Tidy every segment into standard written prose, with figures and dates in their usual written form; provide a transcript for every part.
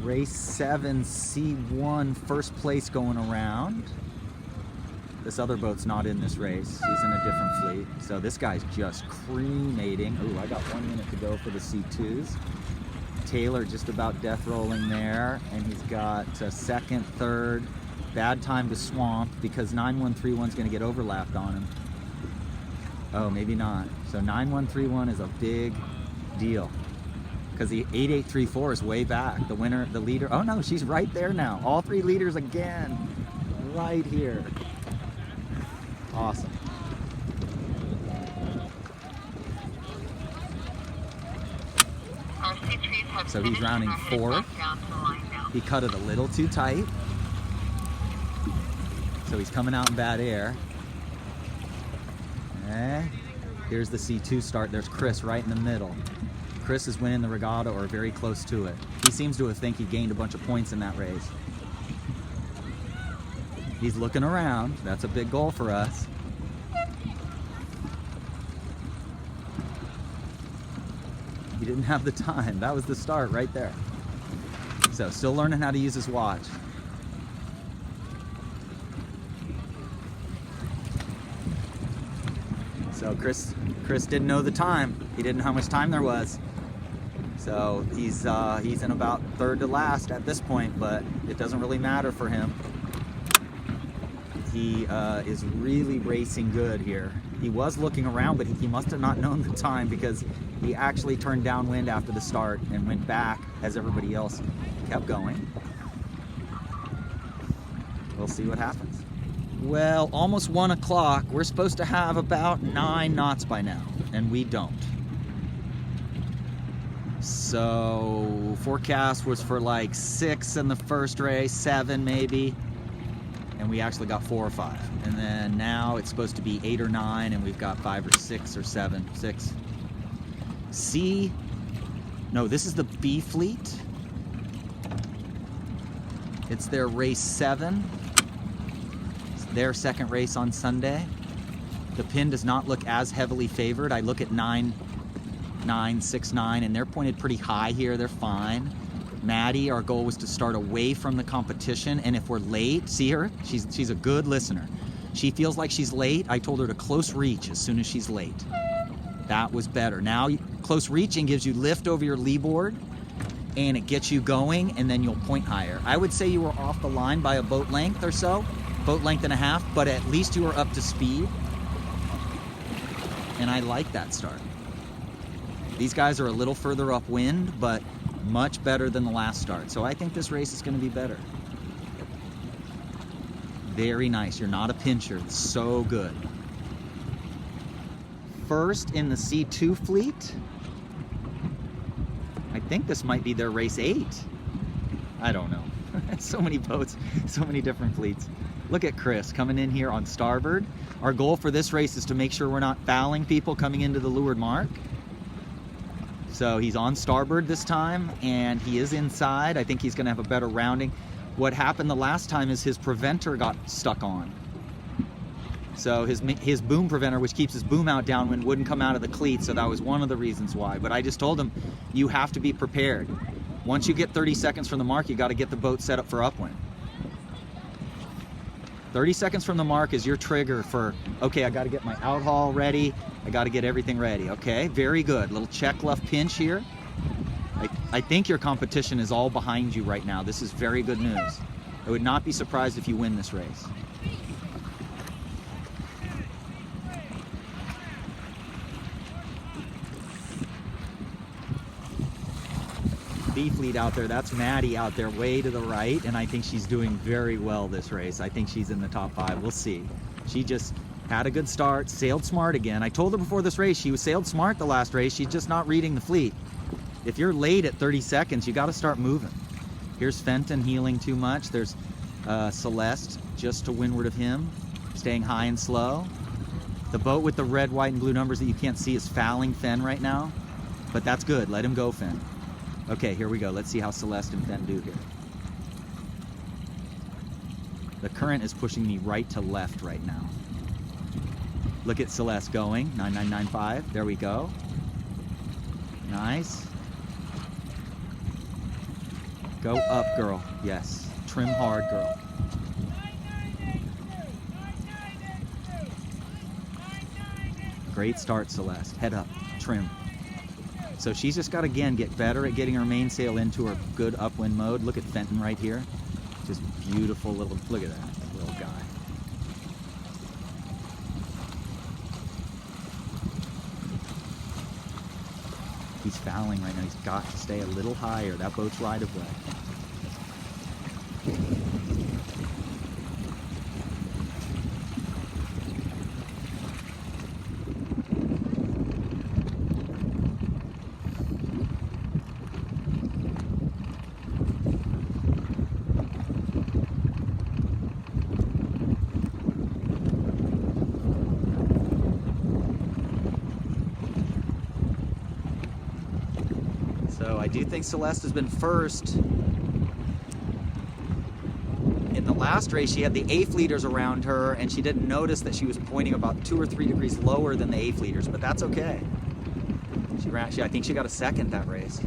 Race 7, C1, first place going around. This other boat's not in this race. He's in a different fleet. So this guy's just cremating. Ooh, I got 1 minute to go for the C2s. Taylor just about death rolling there. And he's got second, third. Bad time to swamp because 9131's going to get overlapped on him. Oh, maybe not. So 9131 is a big deal because the 8834 is way back. The winner, the leader. Oh no, she's right there now. All three leaders again, right here. Awesome. So he's rounding fourth. He cut it a little too tight. So he's coming out in bad air. Okay. Here's the C2 start. There's Chris right in the middle. Chris is winning the regatta or very close to it. He seems to think he gained a bunch of points in that race. He's looking around. That's a big goal for us. He didn't have the time. That was the start right there. So still learning how to use his watch. So Chris didn't know the time. He didn't know how much time there was. So he's in about third to last at this point, but it doesn't really matter for him. He is really racing good here. He was looking around, but he must have not known the time because he actually turned downwind after the start and went back as everybody else kept going. We'll see what happens. Well, almost 1 o'clock. We're supposed to have about 9 knots by now, and we don't. So forecast was for like 6 in the first race, 7 maybe, and we actually got 4 or 5. And then now it's supposed to be 8 or 9, and we've got 5 or 6 or 7. 6. C. No, this is the B fleet. It's their race 7. It's their second race on Sunday. The pin does not look as heavily favored. I look at 9, 9, 6, 9, and they're pointed pretty high here. They're fine. Maddie, our goal was to start away from the competition, and if we're late, see her? She's a good listener. She feels like she's late. I told her to close reach as soon as she's late. That was better. Now, close reaching gives you lift over your lee board, and it gets you going, and then you'll point higher. I would say you were off the line by a boat length or so, boat length and a half, but at least you were up to speed, and I like that start. These guys are a little further upwind, but much better than the last start. So I think this race is going to be better. Very nice. You're not a pincher. It's so good. First in the C2 fleet. I think this might be their race 8. I don't know. So many boats, so many different fleets. Look at Chris coming in here on starboard. Our goal for this race is to make sure we're not fouling people coming into the leeward mark. So he's on starboard this time, and he is inside. I think he's going to have a better rounding. What happened the last time is his preventer got stuck on. So his boom preventer, which keeps his boom out downwind, wouldn't come out of the cleat, so that was one of the reasons why. But I just told him, you have to be prepared. Once you get 30 seconds from the mark, you got to get the boat set up for upwind. 30 seconds from the mark is your trigger for, okay, I got to get my outhaul ready. I got to get everything ready. Okay, very good. Little check left pinch here. I think your competition is all behind you right now. This is very good news. I would not be surprised if you win this race. B fleet out there, that's Maddie out there way to the right, and I think she's doing very well this race. I think she's in the top 5. We'll see. She just had a good start, sailed smart again. I told her before this race she was sailed smart the last race. She's just not reading the fleet. If you're late at 30 seconds, you got to start moving. Here's Fenton heeling too much. There's Celeste just to windward of him, staying high and slow. The boat with the red, white, and blue numbers that you can't see is fouling Fen right now, but that's good. Let him go, Fen. Okay, here we go. Let's see how Celeste and Fen do here. The current is pushing me right to left right now. Look at Celeste going. 9995. There we go. Nice. Go up, girl. Yes. Trim hard, girl. Great start, Celeste. Head up. Trim. So she's just got to, again, get better at getting her mainsail into her good upwind mode. Look at Fenton right here. Just beautiful little, look at that little guy. He's fouling right now. He's got to stay a little higher. That boat's right of way. So I do think Celeste has been first. In the last race, she had the A fleeters around her, and she didn't notice that she was pointing about 2 or 3 degrees lower than the A fleeters, but that's okay. I think she got a second that race.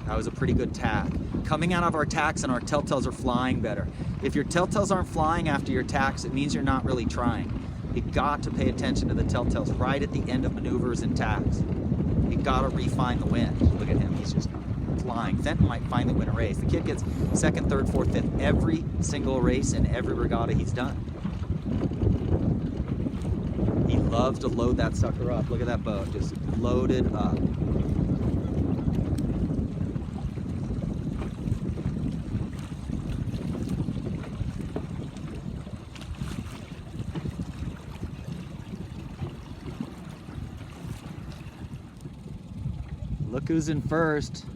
That was a pretty good tack. Coming out of our tacks and our telltales are flying better. If your telltales aren't flying after your tacks, it means you're not really trying. You got to pay attention to the telltales right at the end of maneuvers and tacks. You gotta refine the wind. Look at him, he's just flying. Fenton might finally win a race. The kid gets second, third, fourth, fifth every single race in every regatta he's done. He loves to load that sucker up. Look at that boat, just loaded up. Look who's in first.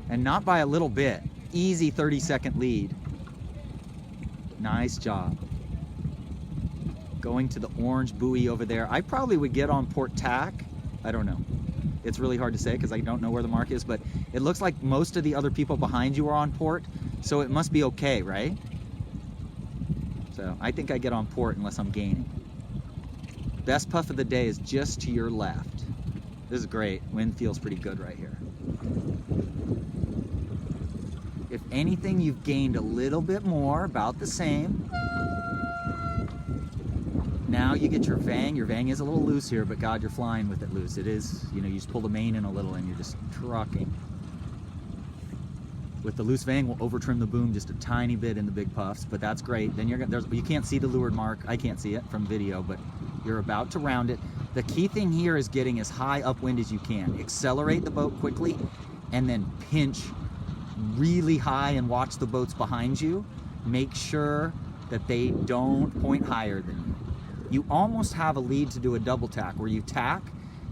And not by a little bit. Easy 30-second lead. Nice job. Going to the orange buoy over there. I probably would get on port tack. I don't know. It's really hard to say because I don't know where the mark is, but it looks like most of the other people behind you are on port, so it must be okay, right? So I think I get on port unless I'm gaining. Best puff of the day is just to your left. This is great. Wind feels pretty good right here. If anything, you've gained a little bit more, about the same. Now you get your vang. Your vang is a little loose here, but God, you're flying with it loose. It is, you know, you just pull the main in a little and you're just trucking. With the loose vang, we'll over trim the boom just a tiny bit in the big puffs, but that's great. Then you're gonna, you can't see the leeward mark. I can't see it from video, but you're about to round it. The key thing here is getting as high upwind as you can. Accelerate the boat quickly and then pinch really high and watch the boats behind you. Make sure that they don't point higher than you. You almost have a lead to do a double tack where you tack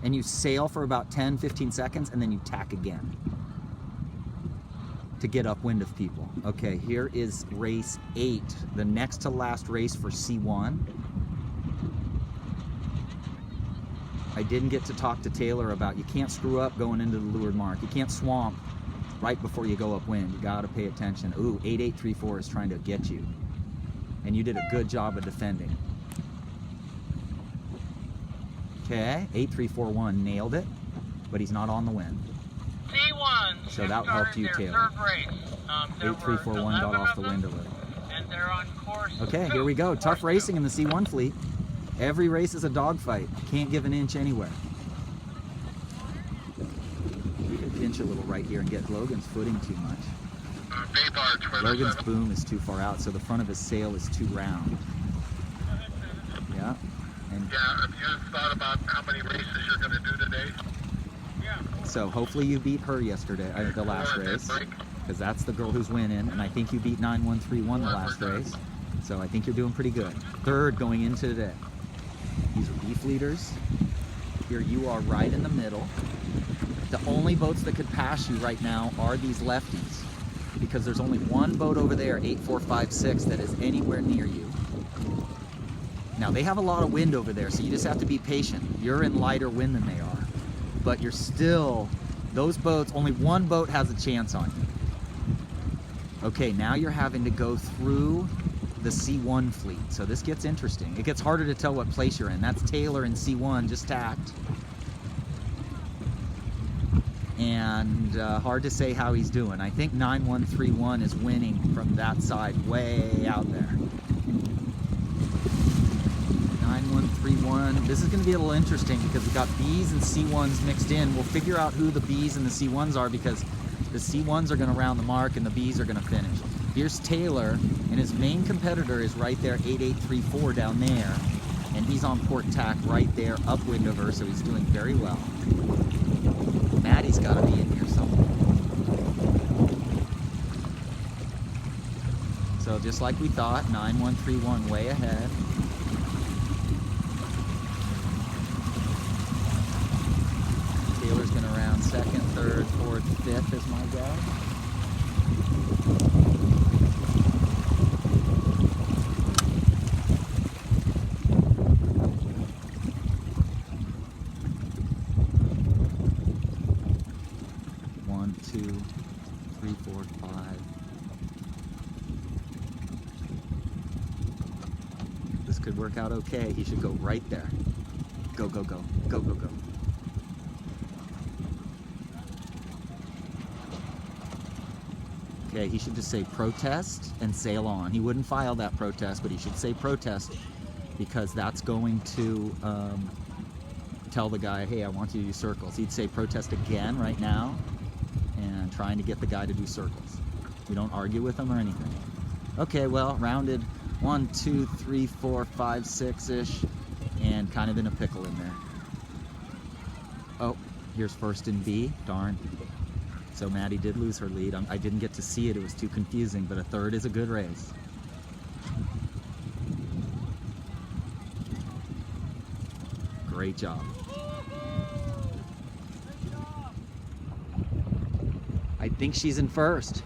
and you sail for about 10-15 seconds and then you tack again to get upwind of people. Okay, here is race 8, the next to last race for C1. I didn't get to talk to Taylor about you can't screw up going into the leeward mark. You can't swamp right before you go upwind. You gotta pay attention. Ooh, 8834 is trying to get you. And you did a good job of defending. Okay, 8341 nailed it, but he's not on the wind. C1. So that helped you, Taylor. 8341 got off the wind a little. And they're on course. Okay, here we go. Tough racing in the C1 fleet. Every race is a dogfight. Can't give an inch anywhere. You can pinch a little right here and get Logan's footing too much. Logan's boom is too far out, so the front of his sail is too round. Yeah. And yeah, have you thought about how many races you're going to do today? Yeah. so hopefully you beat her yesterday, the last race, because that's the girl who's winning, and I think you beat 9131 the last race. So I think you're doing pretty good. Third going into today. These are beef leaders. Here you are right in the middle. The only boats that could pass you right now are these lefties, because there's only one boat over there, 8456, that is anywhere near you. Now they have a lot of wind over there, so you just have to be patient. You're in lighter wind than they are, but you're still, those boats, only one boat has a chance on you. Okay, now you're having to go through the C1 fleet, so this gets interesting. It gets harder to tell what place you're in. That's Taylor in C1, just tacked. and hard to say how he's doing. I think 9131 is winning from that side way out there. 9131. This is going to be a little interesting because we got Bs and C1s mixed in. We'll figure out who the Bs and the C1s are because the C1s are going to round the mark and the Bs are going to finish. Here's Taylor, and his main competitor is right there, 8834 down there, and he's on port tack right there, upwind of her, so he's doing very well. Maddie's got to be in here somewhere. So just like we thought, 9131 way ahead. Taylor's going to round second, third, fourth, fifth is my guess. One, two, three, four, five. This could work out okay. He should go right there. Go, go, go. Go, go, go. Okay, he should just say protest and sail on. He wouldn't file that protest, but he should say protest because that's going to tell the guy, hey, I want you to do circles. He'd say protest again right now and trying to get the guy to do circles. We don't argue with him or anything. Okay, well, rounded 1, 2, 3, 4, 5, 6-ish, and kind of in a pickle in there. Oh, here's first in B, darn. So Maddie did lose her lead. I didn't get to see it, it was too confusing, but a third is a good race. Great job. I think she's in first.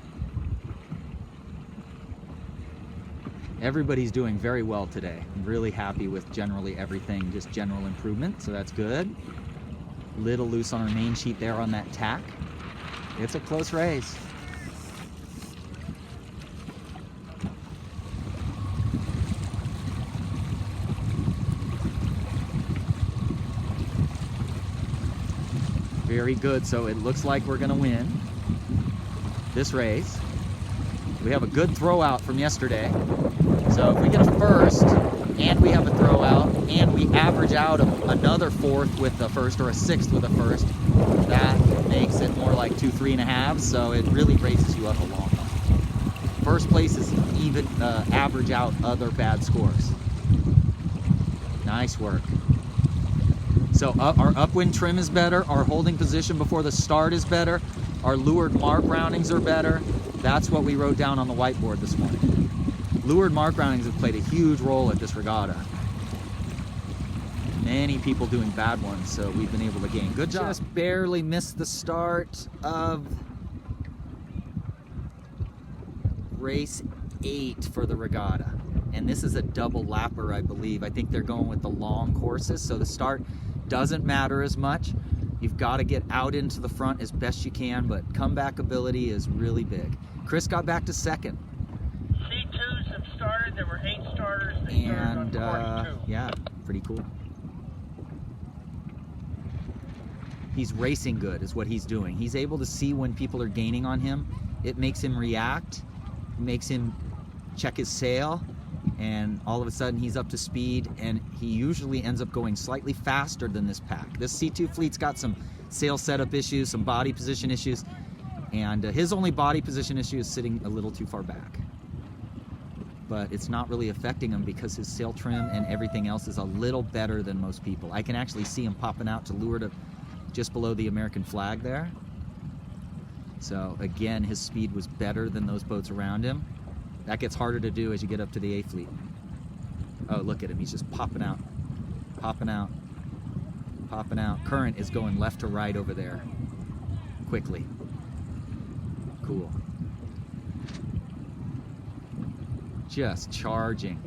Everybody's doing very well today. I'm really happy with generally everything, just general improvement, so that's good. Little loose on our main sheet there on that tack. It's a close race. Very good, so it looks like we're gonna win this race. We have a good throw out from yesterday. So if we get a first, and we have a throw out, and we average out another fourth with a first or a sixth with a first, that makes it more like 2 3.5, so it really raises you up a long way. First place is even average out other bad scores. Nice work. So our upwind trim is better, our holding position before the start is better, our leeward mark roundings are better. That's what we wrote down on the whiteboard this morning. Leeward mark roundings have played a huge role at this regatta. Many people doing bad ones, so we've been able to gain. Good job. Just barely missed the start of race 8 for the regatta. And this is a double lapper, I believe. I think they're going with the long courses, so the start doesn't matter as much. You've got to get out into the front as best you can, but comeback ability is really big. Chris got back to second. C2s have started. There were 8 starters. They And started on course 2. yeah, pretty cool. He's racing good is what he's doing. He's able to see when people are gaining on him. It makes him react, makes him check his sail, and all of a sudden he's up to speed, and he usually ends up going slightly faster than this pack. This C2 fleet's got some sail setup issues, some body position issues, and his only body position issue is sitting a little too far back. But it's not really affecting him because his sail trim and everything else is a little better than most people. I can actually see him popping out to leeward of just below the American flag there. So again, his speed was better than those boats around him. That gets harder to do as you get up to the A fleet. Oh, look at him, he's just popping out, popping out, popping out. Current is going left to right over there, quickly. Cool. Just charging.